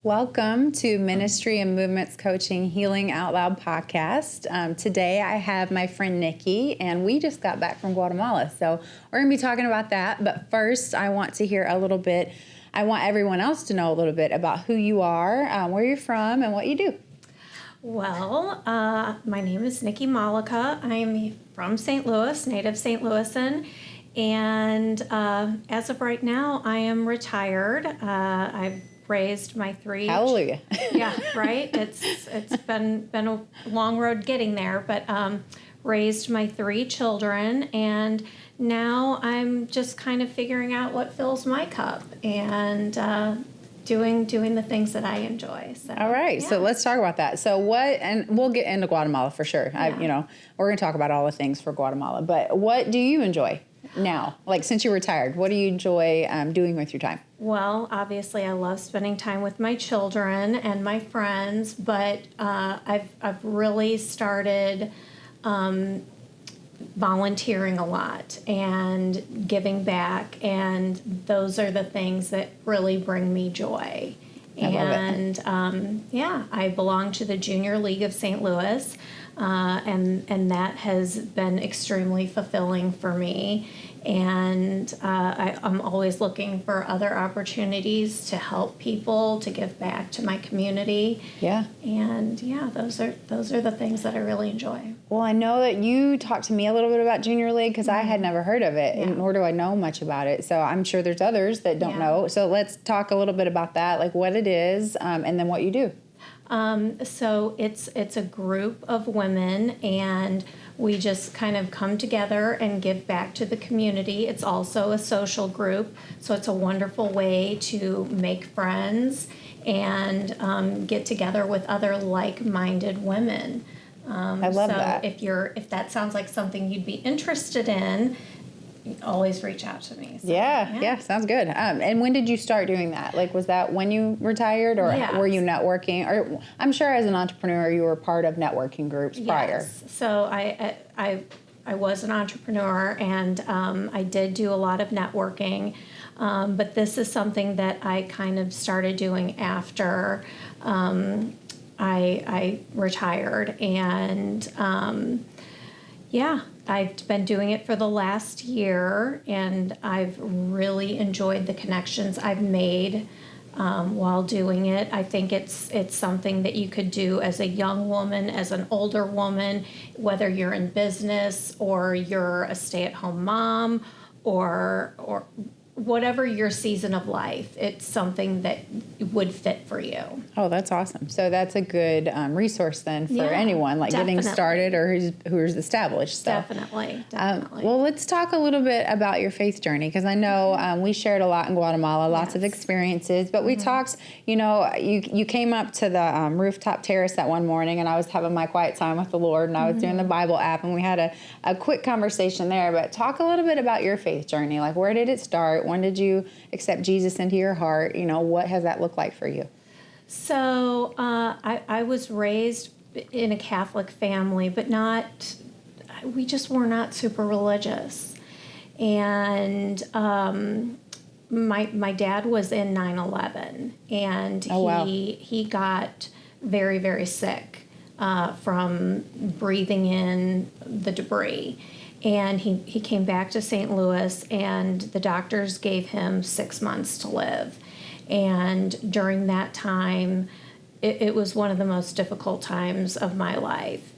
Welcome to Ministry and Movements Coaching Healing Out Loud podcast. Today I have my friend Nikki, and we just got back from Guatemala, so we're going to be talking about that. But first, I want to hear a little bit. I want everyone else to know a little bit about who you are, where you're from, and what you do. Well, my name is Nikki Molica. I'm from St. Louis, native St. Louisan, and as of right now, I am retired. I've raised my three. Hallelujah. Yeah, right. It's been a long road getting there, but raised my three children, and now I'm just kind of figuring out what fills my cup and doing the things that I enjoy. So, all right, yeah. So let's talk about that. So and we'll get into Guatemala for sure. Yeah. We're going to talk about all the things for Guatemala, but what do you enjoy now? Like, since you're retired, what do you enjoy doing with your time? Well, obviously, I love spending time with my children and my friends, but I've really started volunteering a lot and giving back, and those are the things that really bring me joy. I love it. I belong to the Junior League of St. Louis, and that has been extremely fulfilling for me. And I'm always looking for other opportunities to help people, to give back to my community. Yeah. And those are the things that I really enjoy. Well, I know that you talked to me a little bit about Junior League because I had never heard of it, and nor do I know much about it. So I'm sure there's others that don't know. So let's talk a little bit about that, like what it is, and then what you do. So it's a group of women, and we just kind of come together and give back to the community. It's also a social group, so it's a wonderful way to make friends and get together with other like-minded women. I love that. If that sounds like something you'd be interested in, always reach out to me. So, yeah, sounds good. And when did you start doing that? Like, was that when you retired, or were you networking? Or I'm sure as an entrepreneur you were part of networking groups prior. Yes. So I was an entrepreneur, and I did do a lot of networking, but this is something that I kind of started doing after I retired, and I've been doing it for the last year, and I've really enjoyed the connections I've made while doing it. I think it's something that you could do as a young woman, as an older woman, whether you're in business or you're a stay-at-home mom or whatever your season of life. It's something that would fit for you. Oh, that's awesome. So that's a good resource then for anyone, like definitely. Getting started or who's established. So, Definitely. Well, let's talk a little bit about your faith journey, because I know we shared a lot in Guatemala, lots of experiences, but we talked, you came up to the rooftop terrace that one morning, and I was having my quiet time with the Lord, and I was doing the Bible app, and we had a quick conversation there. But talk a little bit about your faith journey. Like, where did it start? When did you accept Jesus into your heart? What has that looked like for you? So I was raised in a Catholic family, but we just were not super religious. And my dad was in 9/11, and he got very, very sick from breathing in the debris. And he came back to St. Louis, and the doctors gave him 6 months to live. And during that time, it was one of the most difficult times of my life.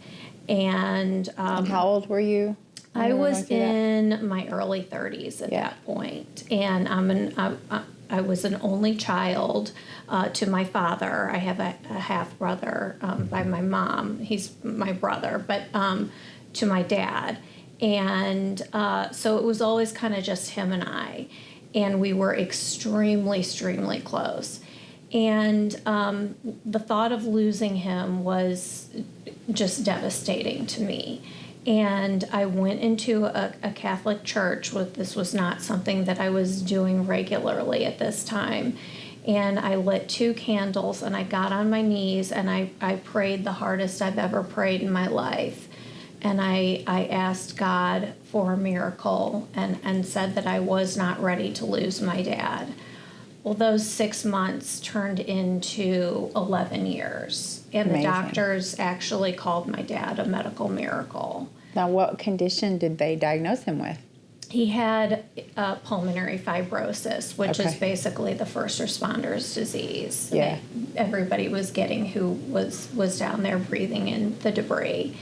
And how old were you? I was in my early 30s at that point. And I was an only child to my father. I have a half-brother by my mom. He's my brother, but to my dad. And so it was always kind of just him and I. And we were extremely, extremely close. And the thought of losing him was just devastating to me. And I went into a Catholic church. This was not something that I was doing regularly at this time. And I lit 2 candles, and I got on my knees, and I prayed the hardest I've ever prayed in my life. And I asked God for a miracle and said that I was not ready to lose my dad. Well, those 6 months turned into 11 years. And Amazing. the doctors actually called my dad a medical miracle. Now, what condition did they diagnose him with? He had pulmonary fibrosis, which is Okay. basically the first responders' disease. Yeah. Everybody was getting who was down there breathing in the debris.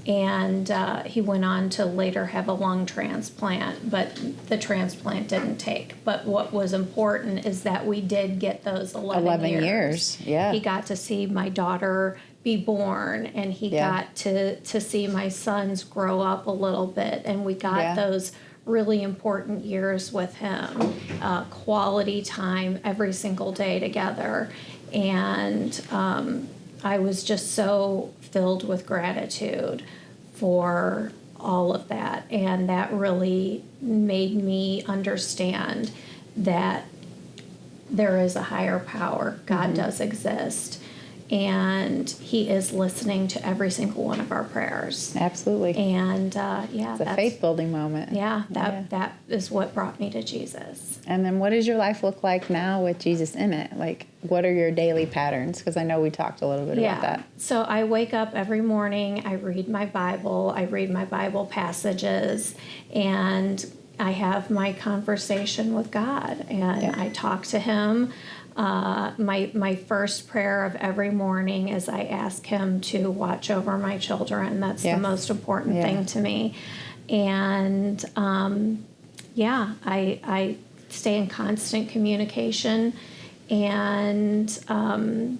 And he went on to later have a lung transplant, but the transplant didn't take. But what was important is that we did get those 11 years. Yeah. He got to see my daughter be born, and he Yeah. got to see my sons grow up a little bit, and we got Yeah. those really important years with him, quality time every single day together. And I was just so filled with gratitude for all of that. And that really made me understand that there is a higher power. God does exist. And he is listening to every single one of our prayers. Absolutely. And It's a faith-building moment. Yeah, that is what brought me to Jesus. And then what does your life look like now with Jesus in it? Like, what are your daily patterns? Because I know we talked a little bit about that. So I wake up every morning, I read my Bible passages, and I have my conversation with God, and I talk to him. My first prayer of every morning is I ask him to watch over my children. That's the most important thing to me. And I stay in constant communication. And my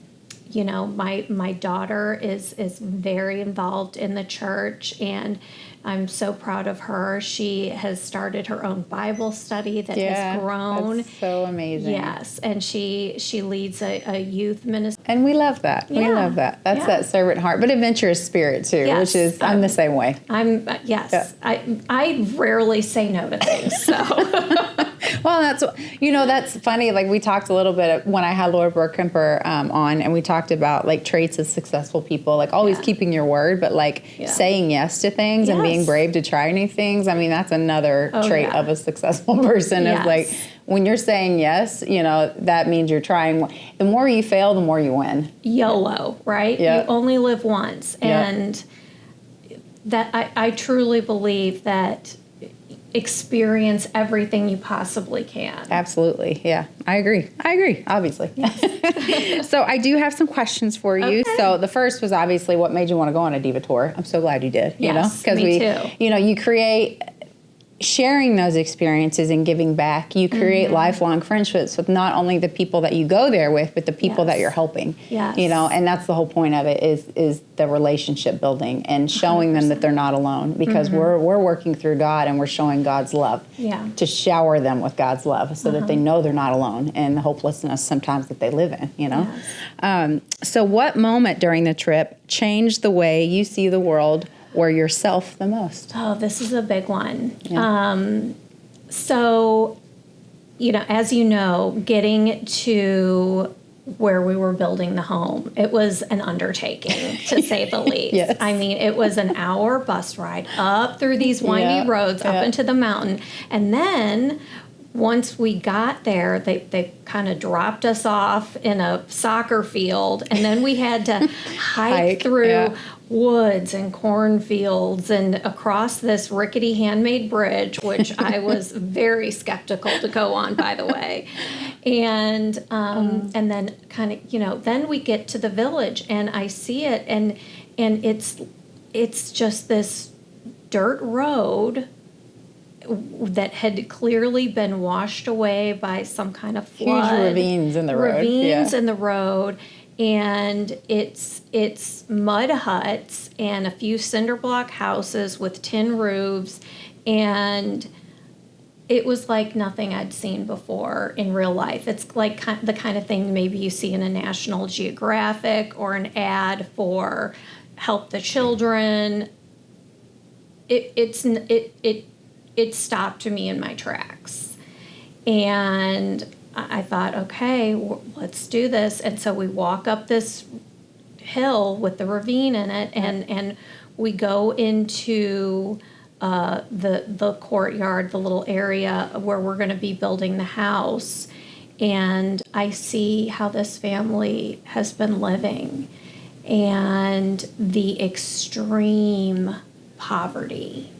daughter is very involved in the church, and I'm so proud of her. She has started her own Bible study that has grown. That's so amazing. Yes, and she leads a youth ministry. And we love that. We love that. That's that servant heart, but adventurous spirit too, which is, I'm the same way. I rarely say no to things, so. Well, that's funny. Like, we talked a little bit when I had Laura Burkemper on, and we talked about like traits of successful people, like always keeping your word, but like saying yes to things and being brave to try new things. I mean, that's another trait of a successful person. Is like, when you're saying yes, that means you're trying. The more you fail, the more you win. YOLO, right? Yep. You only live once. And that I truly believe that experience everything you possibly can. Absolutely. Yeah, I agree, obviously. Yes. So I do have some questions for you. Okay. So the first was obviously what made you want to go on a Diva Tour. I'm so glad you did, Yes, because me too. You create, sharing those experiences and giving back, you create lifelong friendships with not only the people that you go there with, but the people that you're helping. Yes. And that's the whole point of it is the relationship building and showing 100%. Them that they're not alone, because we're working through God, and we're showing God's love to shower them with God's love so that they know they're not alone and the hopelessness sometimes that they live in, Yes. So what moment during the trip changed the way you see the world or yourself the most? Oh, this is a big one. Yeah. So, as you know, getting to where we were building the home, it was an undertaking, to say the least. Yes. I mean, it was an hour bus ride up through these windy roads, up into the mountain. And then once we got there, they kind of dropped us off in a soccer field, and then we had to hike through woods and cornfields and across this rickety handmade bridge, which I was very skeptical to go on, by the way. And then kind of, then we get to the village, and I see it, and it's just this dirt road that had clearly been washed away by some kind of flood. Huge ravines in the road. In the road. And it's mud huts and a few cinder block houses with tin roofs, and it was like nothing I'd seen before in real life. It's like the kind of thing maybe you see in a National Geographic or an ad for Help the Children. It stopped me in my tracks, and I thought, okay, let's do this. And so we walk up this hill with the ravine in it, and we go into the courtyard, the little area where we're going to be building the house, and I see how this family has been living and the extreme poverty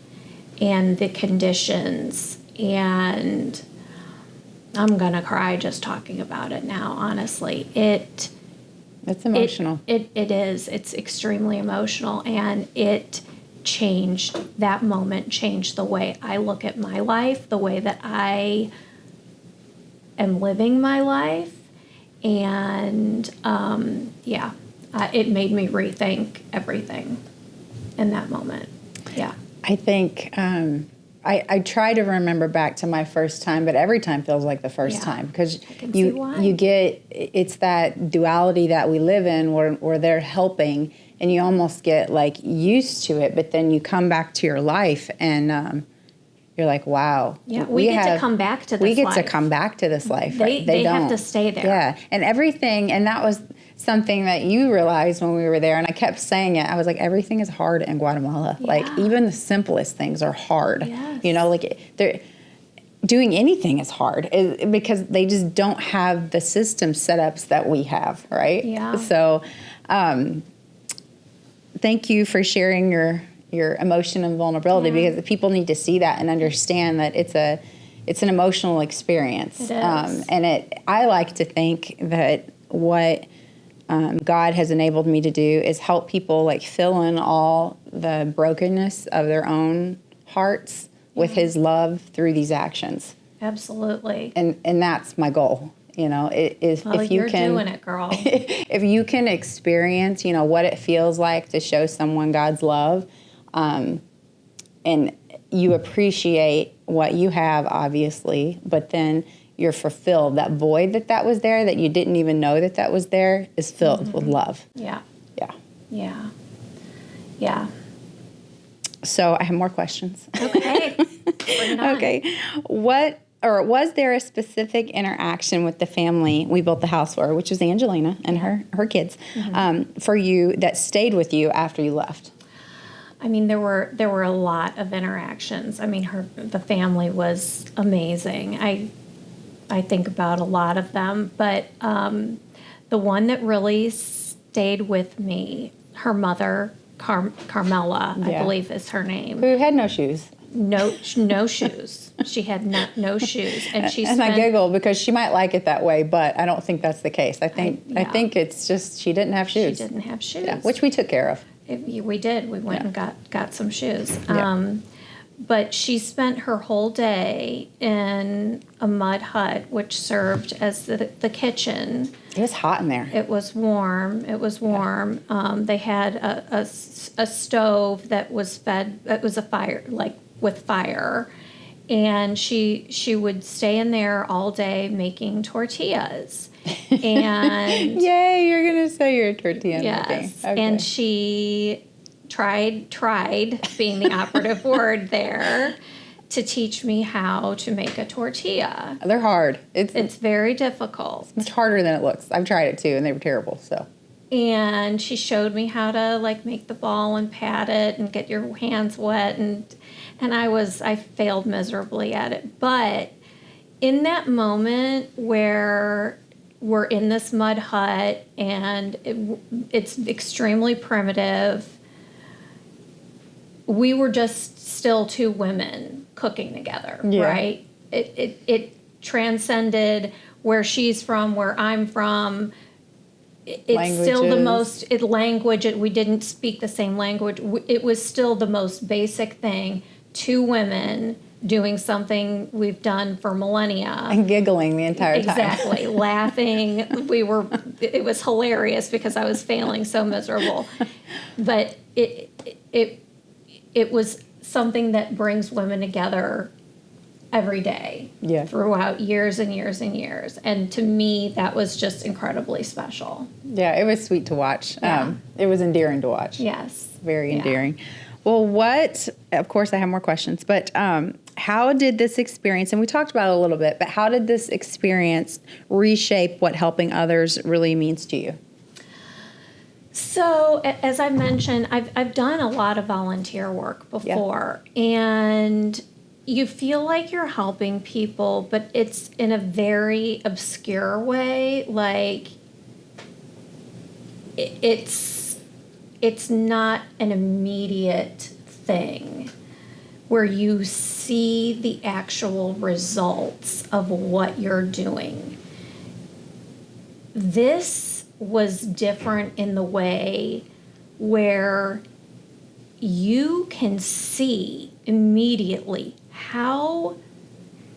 and the conditions, and I'm going to cry just talking about it now, honestly. It's emotional. It is. It's extremely emotional, and that moment changed the way I look at my life, the way that I am living my life, and it made me rethink everything in that moment. Yeah. I think I try to remember back to my first time, but every time feels like the first time, because you get, it's that duality that we live in where they're helping and you almost get like used to it, but then you come back to your life and you're like, wow. Yeah, we get to come back to this life. We get to come back to this life. They don't have to stay there. Yeah, and everything, and that was something that you realized when we were there, and I kept saying it. I was like, everything is hard in Guatemala. Yeah. Like, even the simplest things are hard. Yes. You know, like, doing anything is hard because they just don't have the system setups that we have, right? Yeah. So, thank you for sharing your emotion and vulnerability, because the people need to see that and understand that it's an emotional experience. It is. I like to think that what God has enabled me to do is help people like fill in all the brokenness of their own hearts with His love through these actions. Absolutely. And that's my goal. You know, if you you're doing it, girl. If you can experience, you know, what it feels like to show someone God's love, and you appreciate what you have, obviously, but then you're fulfilled. That void that was there, that you didn't even know that was there, is filled with love. Yeah. Yeah. Yeah. Yeah. So I have more questions. Okay. Bring it on. Okay. Was there a specific interaction with the family we built the house for, which is Angelina and her kids, for you that stayed with you after you left? I mean, there were a lot of interactions. I mean, the family was amazing. I think about a lot of them, but the one that really stayed with me, her mother, Carmela, I believe is her name. Who had no shoes. No shoes. She had no shoes, and I giggle because she might like it that way, but I don't think that's the case. I think it's just she didn't have shoes. She didn't have shoes, which we took care of. We did. We went and got some shoes. Yeah. But she spent her whole day in a mud hut, which served as the kitchen. It was hot in there. It was warm. They had a stove that was fed. It was a fire, like with fire, and she would stay in there all day making tortillas. And yay, you're gonna say you're a tortilla making. Yes, Okay. and she tried being the operative word there, to teach me how to make a tortilla. They're hard. It's very difficult. It's much harder than it looks. I've tried it too, and they were terrible. So. And she showed me how to like make the ball and pat it and get your hands wet, and I failed miserably at it. But in that moment where we're in this mud hut and it's extremely primitive, we were just still two women cooking together, right? It transcended where she's from, where I'm from. It's still the most language. We didn't speak the same language. It was still the most basic thing. Two women doing something we've done for millennia. And giggling the entire time. Exactly. Laughing. It was hilarious because I was failing so miserable. But it was something that brings women together every day throughout years and years and years. And to me, that was just incredibly special. Yeah, it was sweet to watch. Yeah. It was endearing to watch. Yes. Very endearing. Well, of course I have more questions, but how did this experience, and we talked about it a little bit, but how did this experience reshape what helping others really means to you? So, as I mentioned, I've done a lot of volunteer work before, and you feel like you're helping people, but it's in a very obscure way. Like, it's not an immediate thing where you see the actual results of what you're doing. This was different in the way where you can see immediately how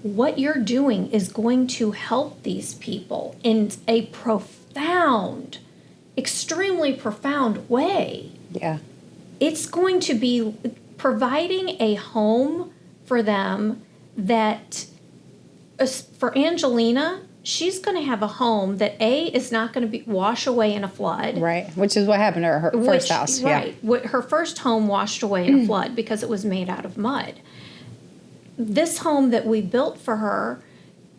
what you're doing is going to help these people in a profound, extremely profound way. Yeah. It's going to be providing a home for them that, for Angelina, she's going to have a home that is not going to be wash away in a flood. Right, which is what happened to her first house. Right, her first home washed away in a flood because it was made out of mud. This home that we built for her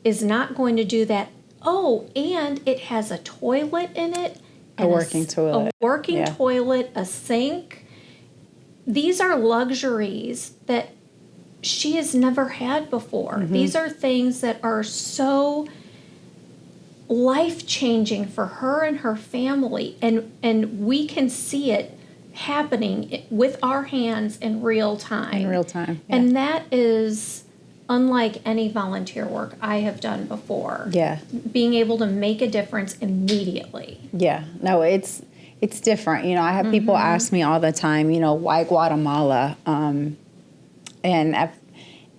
is not going to do that. Oh, and it has a toilet in it. A working toilet. A working toilet, a sink. These are luxuries that she has never had before. Mm-hmm. These are things that are so life-changing for her and her family, and we can see it happening with our hands in real time. In real time, yeah. And that is unlike any volunteer work I have done before. Yeah. Being able to make a difference immediately. Yeah. No, it's different. You know, I have people ask me all the time, you know, why Guatemala?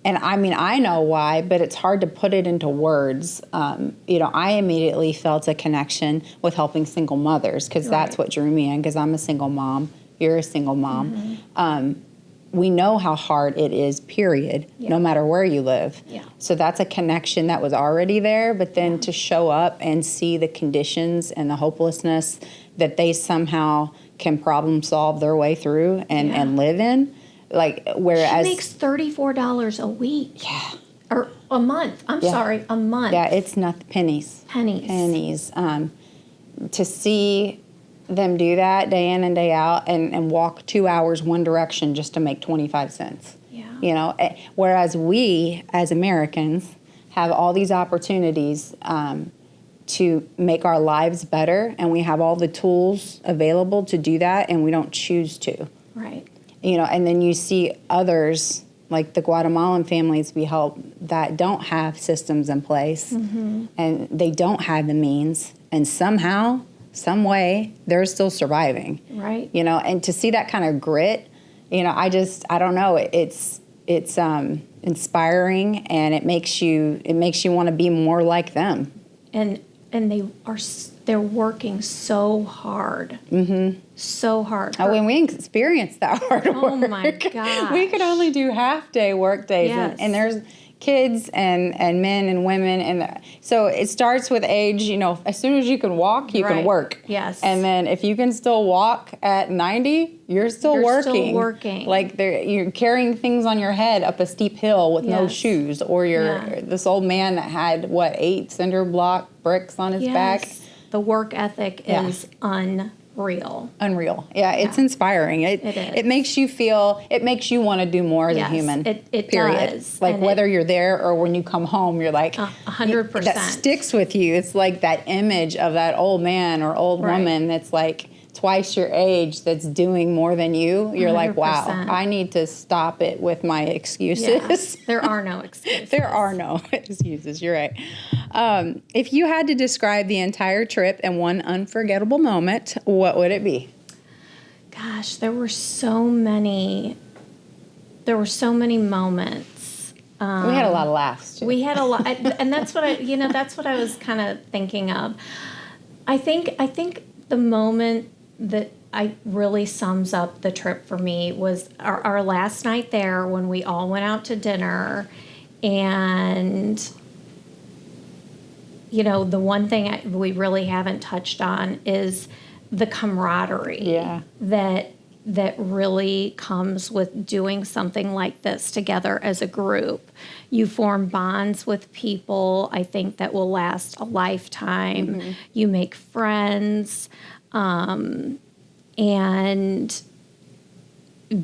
And I mean, I know why, but it's hard to put it into words. You know, I immediately felt a connection with helping single mothers because that's what drew me in, because I'm a single mom. You're a single mom. We know how hard it is, period, no matter where you live. Yeah. So that's a connection that was already there, but then to show up and see the conditions and the hopelessness that they somehow can problem solve their way through and live in. Like, whereas she makes $34 a week. Yeah. Or a month. I'm sorry, a month. Yeah, it's not pennies. Pennies. To see them do that day in and day out and walk 2 hours one direction just to make 25 cents. Yeah. You know, whereas we as Americans have all these opportunities to make our lives better, and we have all the tools available to do that, and we don't choose to. Right. You know, and then you see others, like the Guatemalan families we help, that don't have systems in place, and they don't have the means, and somehow, some way, they're still surviving. Right. You know, and to see that kind of grit, you know, I don't know, it's inspiring, and it makes you want to be more like them. And they're working so hard. So hard. Oh, and we experienced that hard work. Oh my gosh. We could only do half-day work days, Yes. and there's kids and men and women, and so it starts with age. You know, as soon as you can walk, you can work. Yes. And then if you can still walk at 90, you're still working. Like you're carrying things on your head up a steep hill with no shoes, or you're this old man that had 8 cinder block bricks on his back. The work ethic is unreal. Yeah, it's inspiring. It is. It makes you feel, it makes you want to do more as a human. It period. does. Like, and whether you're there or when you come home, you're like 100%. That sticks with you. It's like that image of that old man or old woman that's like twice your age that's doing more than you. You're 100%. Like, wow, I need to stop it with my excuses. Yeah, there are no excuses. There are no excuses. You're right. If you had to describe the entire trip in one unforgettable moment, what would it be? Gosh, there were so many moments. We had a lot of laughs too. We had a lot, and that's what I was kind of thinking of. I think the moment that I really sums up the trip for me was our last night there, when we all went out to dinner, and you know, the one thing we really haven't touched on is the camaraderie that really comes with doing something like this together as a group. You form bonds with people, I think, that will last a lifetime. You make friends. and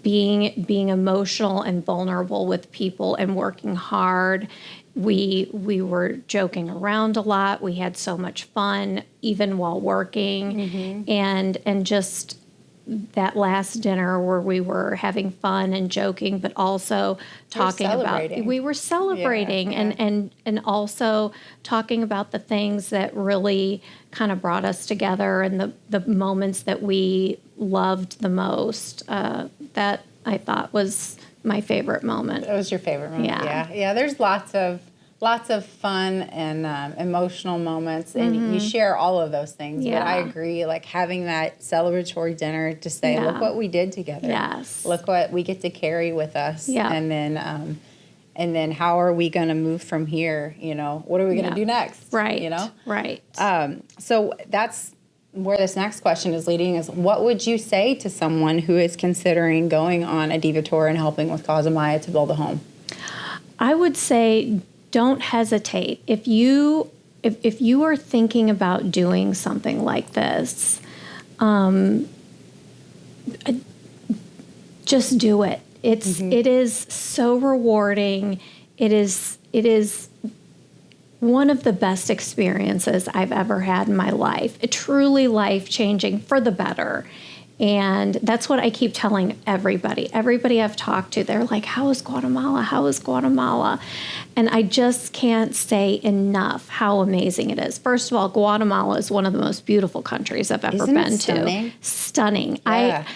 being emotional and vulnerable with people and working hard. We were joking around a lot. We had so much fun even while working, and just that last dinner where we were having fun and joking, but also talking about we were celebrating and also talking about the things that really kind of brought us together and the moments that we loved the most. That I thought was my favorite moment. That was your favorite moment. Yeah. Yeah. There's lots of fun and emotional moments, and you share all of those things. Yeah. But I agree, like having that celebratory dinner to say, look what we did together. Yes. Look what we get to carry with us. Yeah. And then how are we going to move from here? You know, what are we going to do next? Right. You know? Right. So that's where this next question is leading is, what would you say to someone who is considering going on a Diva tour and helping with Cause of Maya to build a home? I would say don't hesitate. If you are thinking about doing something like this, just do it. It is so rewarding. It is one of the best experiences I've ever had in my life. It truly life-changing for the better. And that's what I keep telling everybody. Everybody I've talked to, they're like, how is Guatemala? How is Guatemala? And I just can't say enough how amazing it is. First of all, Guatemala is one of the most beautiful countries I've ever been to. Stunning. Yeah.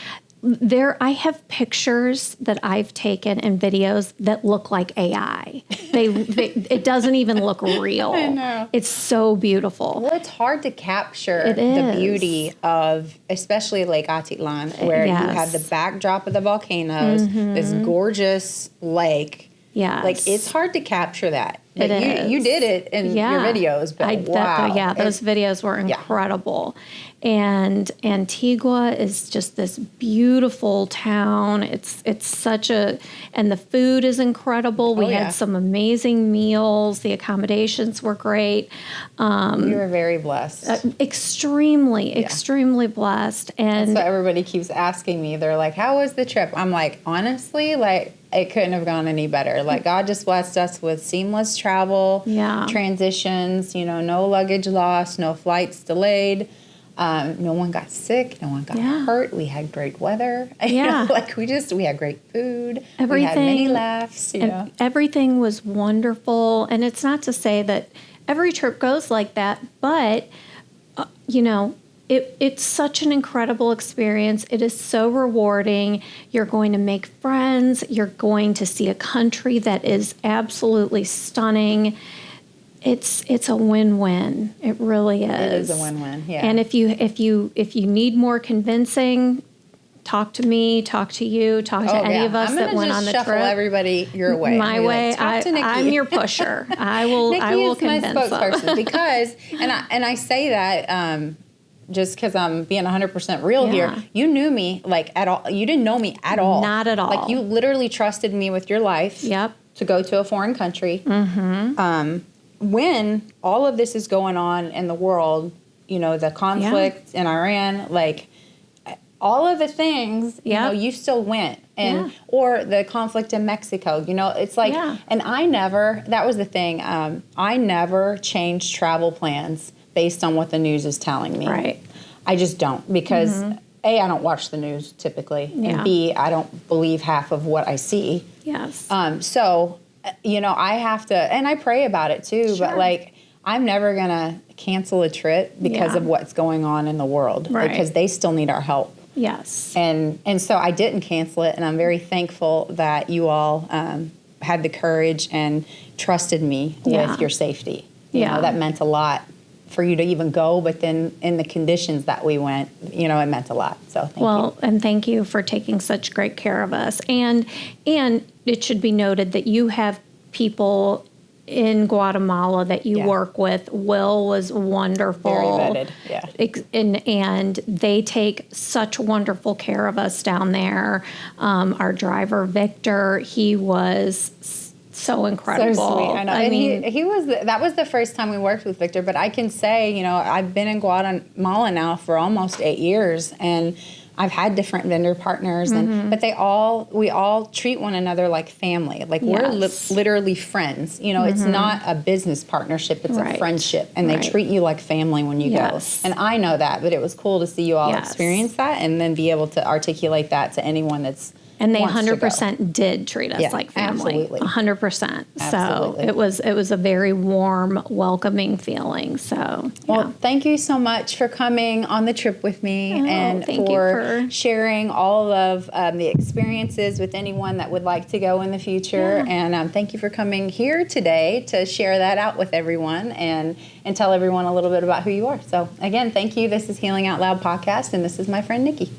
I have pictures that I've taken and videos that look like AI. It doesn't even look real. I know. It's so beautiful. Well, it's hard to capture the beauty of, especially Lake Atitlan, where you have the backdrop of the volcanoes, this gorgeous lake. Yes. Like, it's hard to capture that. But It is. You did it in your videos, but wow. Those videos were incredible. And Antigua is just this beautiful town. It's such a, and the food is incredible. We had some amazing meals. The accommodations were great. We were very blessed. Extremely blessed. And so everybody keeps asking me, they're like, how was the trip? I'm like, honestly, like, it couldn't have gone any better. Like, God just blessed us with seamless travel, transitions, no luggage lost, no flights delayed. No one got sick. No one got hurt. We had great weather. Yeah. We had great food. We had many laughs. Everything was wonderful. And it's not to say that every trip goes like that, but, it's such an incredible experience. It is so rewarding. You're going to make friends. You're going to see a country that is absolutely stunning. It's a win-win. It really is. It is a win-win. Yeah. And if you need more convincing, talk to me, talk to you, talk to any of us that went on the trip. I'm going to shuffle everybody your way. My way. Talk to Nikki. I'm your pusher. I will. Nikki I will is my convince spokesperson them. because, and I say that just because I'm being 100% real here. You knew me at all. You didn't know me at all. Not at all. Like, you literally trusted me with your life. Yep. To go to a foreign country. Mm-hmm. When all of this is going on in the world, the conflict in Iran, all of the things, you still went. And or the conflict in Mexico, it's like, and that was the thing. I never changed travel plans based on what the news is telling me. Right. I just don't, because A, I don't watch the news typically, and B, I don't believe half of what I see. Yes. So, I have to, and I pray about it too, but I'm never going to cancel a trip because of what's going on in the world, because they still need our help. Yes. And so I didn't cancel it, and I'm very thankful that you all had the courage and trusted me with your safety. You know, that meant a lot for you to even go, but then in the conditions that we went, it meant a lot. So thank you. And thank you for taking such great care of us. And it should be noted that you have people in Guatemala that you work with. Will was wonderful. Very vetted, And they take such wonderful care of us down there. Our driver, Victor, he was so incredible. So sweet. I know. And he was, that was the first time we worked with Victor, but I can say, I've been in Guatemala now for almost 8 years, and I've had different vendor partners, but we all treat one another like family. Like we're literally friends. You know, it's not a business partnership; it's a friendship, and they treat you like family when you go. And I know that, but it was cool to see you all experience that, and then be able to articulate that to anyone that's. And they 100% did treat us like family. Absolutely. 100%. Absolutely. So it was a very warm, welcoming feeling. So, well, thank you so much for coming on the trip with me and for sharing all of the experiences with anyone that would like to go in the future. And thank you for coming here today to share that out with everyone and tell everyone a little bit about who you are. So again, thank you. This is Healing Out Loud Podcast, and this is my friend Nikki.